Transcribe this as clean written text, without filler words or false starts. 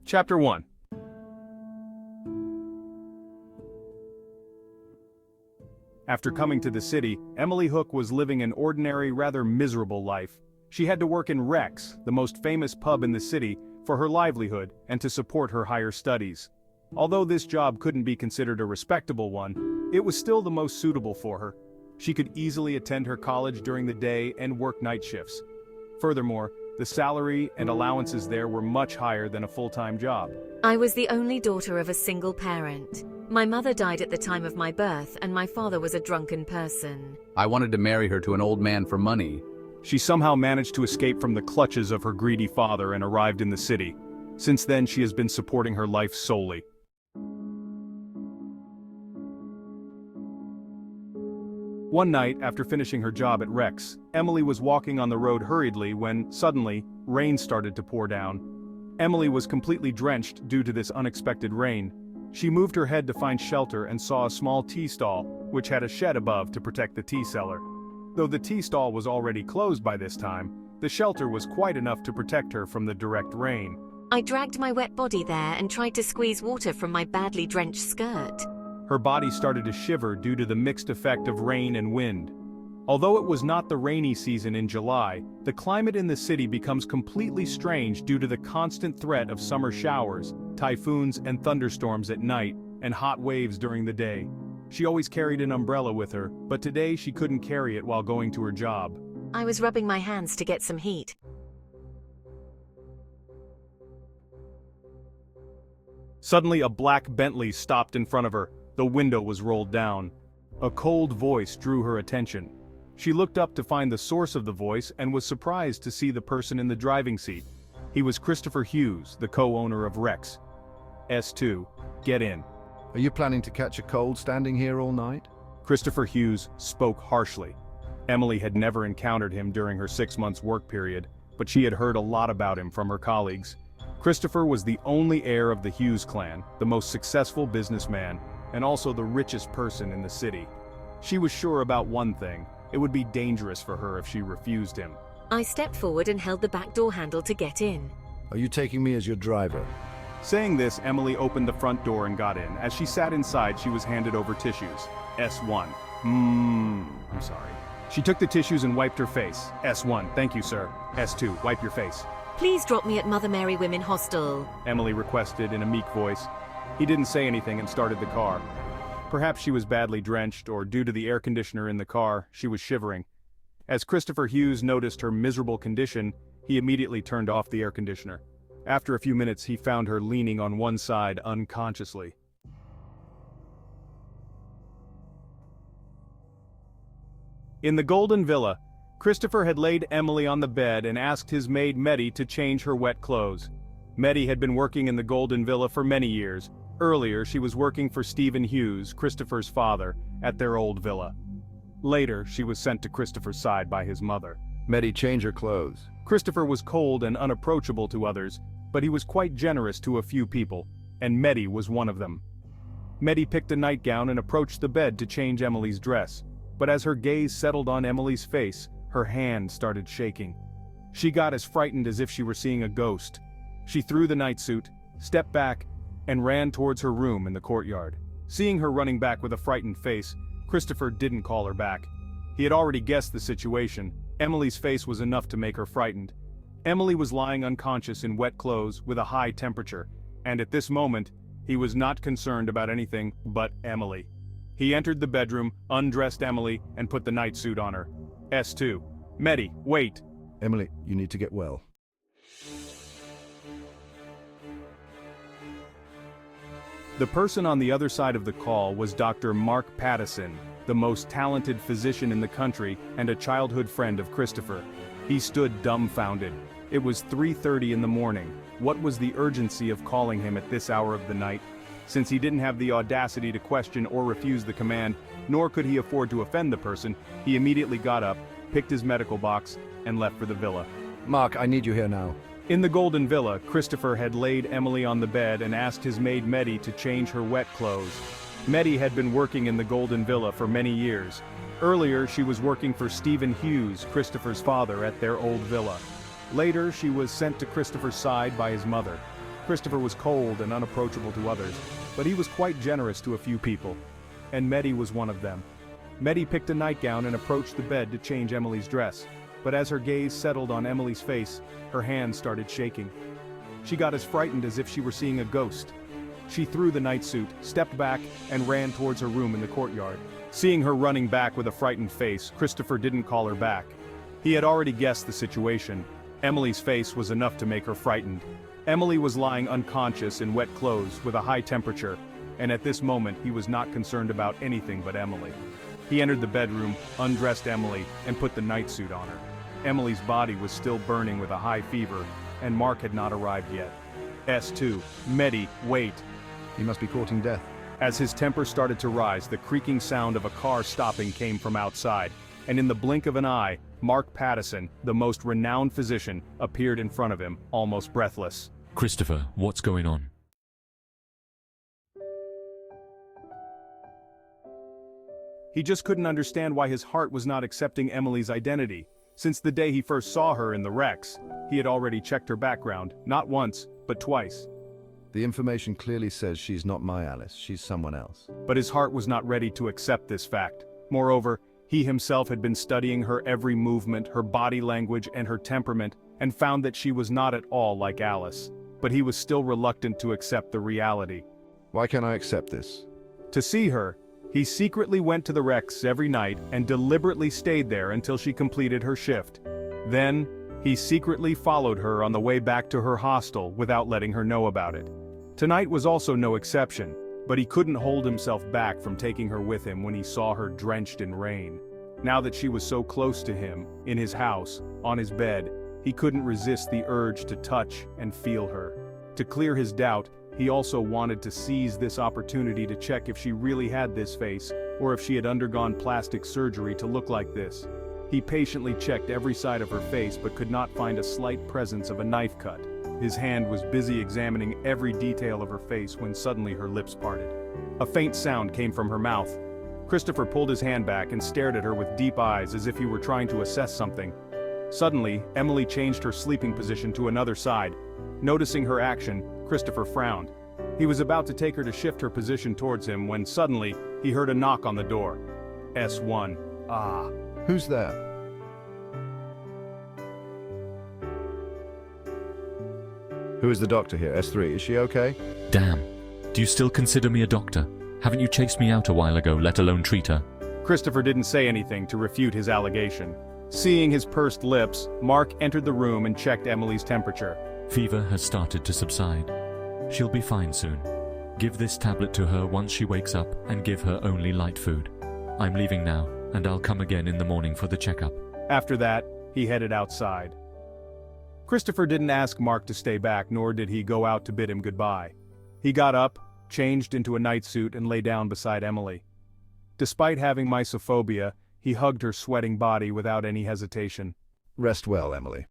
Chapter 1. After coming to the city, Emily Hook was living an ordinary, rather miserable life. She had to work in Rex, the most famous pub in the city, for her livelihood and to support her higher studies. Although this job couldn't be considered a respectable one, it was still the most suitable for her. She could easily attend her college during the day and work night shifts. Furthermore, the salary and allowances there were much higher than a full-time job. I was the only daughter of a single parent. My mother died at the time of my birth, and my father was a drunken person. I wanted to marry her to an old man for money. She somehow managed to escape from the clutches of her greedy father and arrived in the city. Since then, she has been supporting her life solely. One night, after finishing her job at Rex, Emily was walking on the road hurriedly when, suddenly, rain started to pour down. Emily was completely drenched due to this unexpected rain. She moved her head to find shelter and saw a small tea stall, which had a shed above to protect the tea cellar. Though the tea stall was already closed by this time, the shelter was quite enough to protect her from the direct rain. I dragged my wet body there and tried to squeeze water from my badly drenched skirt. Her body started to shiver due to the mixed effect of rain and wind. Although it was not the rainy season in July, the climate in the city becomes completely strange due to the constant threat of summer showers, typhoons and thunderstorms at night, and hot waves during the day. She always carried an umbrella with her, but today she couldn't carry it while going to her job. I was rubbing my hands to get some heat. Suddenly a black Bentley stopped in front of her. The window was rolled down. A cold voice drew her attention. She looked up to find the source of the voice and was surprised to see the person in the driving seat. He was Christopher Hughes, the co-owner of Rex. S2, get in. Are you planning to catch a cold standing here all night? Christopher Hughes spoke harshly. Emily had never encountered him during her 6 months work period, but she had heard a lot about him from her colleagues. Christopher was the only heir of the Hughes clan, the most successful businessman, and also the richest person in the city. She was sure about one thing: it would be dangerous for her if she refused him. I stepped forward and held the back door handle to get in. Are you taking me as your driver? Saying this, Emily opened the front door and got in. As she sat inside, she was handed over tissues. S1. I'm sorry. She took the tissues and wiped her face. S1, thank you, sir. S2, wipe your face. Please drop me at Mother Mary Women Hostel, Emily requested in a meek voice. He didn't say anything and started the car. Perhaps she was badly drenched, or due to the air conditioner in the car, she was shivering. As Christopher Hughes noticed her miserable condition, he immediately turned off the air conditioner. After a few minutes, he found her leaning on one side unconsciously. In the Golden Villa, Christopher had laid Emily on the bed and asked his maid Meddy to change her wet clothes. Meddy had been working in the Golden Villa for many years. Earlier, she was working for Stephen Hughes, Christopher's father, at their old villa. Later, she was sent to Christopher's side by his mother. Meddy, change her clothes. Christopher was cold and unapproachable to others, but he was quite generous to a few people, and Meddy was one of them. Meddy picked a nightgown and approached the bed to change Emily's dress, but as her gaze settled on Emily's face, her hand started shaking. She got as frightened as if she were seeing a ghost. She threw the nightsuit, stepped back, and ran towards her room in the courtyard. Seeing her running back with a frightened face, Christopher didn't call her back. He had already guessed the situation. Emily's face was enough to make her frightened. Emily was lying unconscious in wet clothes with a high temperature, and at this moment, he was not concerned about anything but Emily. He entered the bedroom, undressed Emily, and put the nightsuit on her. S2. Meddy, wait. Emily, you need to get well. The person on the other side of the call was Dr. Mark Pattison, the most talented physician in the country and a childhood friend of Christopher. He stood dumbfounded. It was 3:30 in the morning. What was the urgency of calling him at this hour of the night? Since he didn't have the audacity to question or refuse the command, nor could he afford to offend the person, he immediately got up, picked his medical box, and left for the villa. Mark, I need you here now. In the Golden Villa, Christopher had laid Emily on the bed and asked his maid Meddy to change her wet clothes. Meddy had been working in the Golden Villa for many years. Earlier, she was working for Stephen Hughes, Christopher's father, at their old villa. Later, she was sent to Christopher's side by his mother. Christopher was cold and unapproachable to others, but he was quite generous to a few people. And Mehdi was one of them. Mehdi picked a nightgown and approached the bed to change Emily's dress, but as her gaze settled on Emily's face, her hands started shaking. She got as frightened as if she were seeing a ghost. She threw the nightsuit, stepped back, and ran towards her room in the courtyard. Seeing her running back with a frightened face, Christopher didn't call her back. He had already guessed the situation. Emily's face was enough to make her frightened. Emily was lying unconscious in wet clothes with a high temperature, and at this moment he was not concerned about anything but Emily. He entered the bedroom, undressed Emily, and put the nightsuit on her. Emily's body was still burning with a high fever, and Mark had not arrived yet. S2, Mehdi, wait. He must be courting death. As his temper started to rise, the creaking sound of a car stopping came from outside, and in the blink of an eye, Mark Pattison, the most renowned physician, appeared in front of him, almost breathless. Christopher, what's going on? He just couldn't understand why his heart was not accepting Emily's identity. Since the day he first saw her in the Rex, he had already checked her background, not once, but twice. The information clearly says she's not my Alice, she's someone else. But his heart was not ready to accept this fact. Moreover, he himself had been studying her every movement, her body language, and her temperament, and found that she was not at all like Alice. But he was still reluctant to accept the reality. Why can't I accept this? To see her, he secretly went to the Rex every night and deliberately stayed there until she completed her shift. Then, he secretly followed her on the way back to her hostel without letting her know about it. Tonight was also no exception, but he couldn't hold himself back from taking her with him when he saw her drenched in rain. Now that she was so close to him, in his house, on his bed, he couldn't resist the urge to touch and feel her. To clear his doubt, he also wanted to seize this opportunity to check if she really had this face, or if she had undergone plastic surgery to look like this. He patiently checked every side of her face but could not find a slight presence of a knife cut. His hand was busy examining every detail of her face when suddenly her lips parted. A faint sound came from her mouth. Christopher pulled his hand back and stared at her with deep eyes as if he were trying to assess something. Suddenly, Emily changed her sleeping position to another side. Noticing her action, Christopher frowned. He was about to take her to shift her position towards him when suddenly, he heard a knock on the door. S1. Ah. Who's there? Who is the doctor here? S3, is she okay? Damn. Do you still consider me a doctor? Haven't you chased me out a while ago, let alone treat her? Christopher didn't say anything to refute his allegation. Seeing his pursed lips, Mark entered the room and checked Emily's temperature. Fever has started to subside. She'll be fine soon. Give this tablet to her once she wakes up and give her only light food. I'm leaving now, and I'll come again in the morning for the checkup. After that, he headed outside. Christopher didn't ask Mark to stay back, nor did he go out to bid him goodbye. He got up, changed into a nightsuit, and lay down beside Emily. Despite having mysophobia, he hugged her sweating body without any hesitation. Rest well, Emily.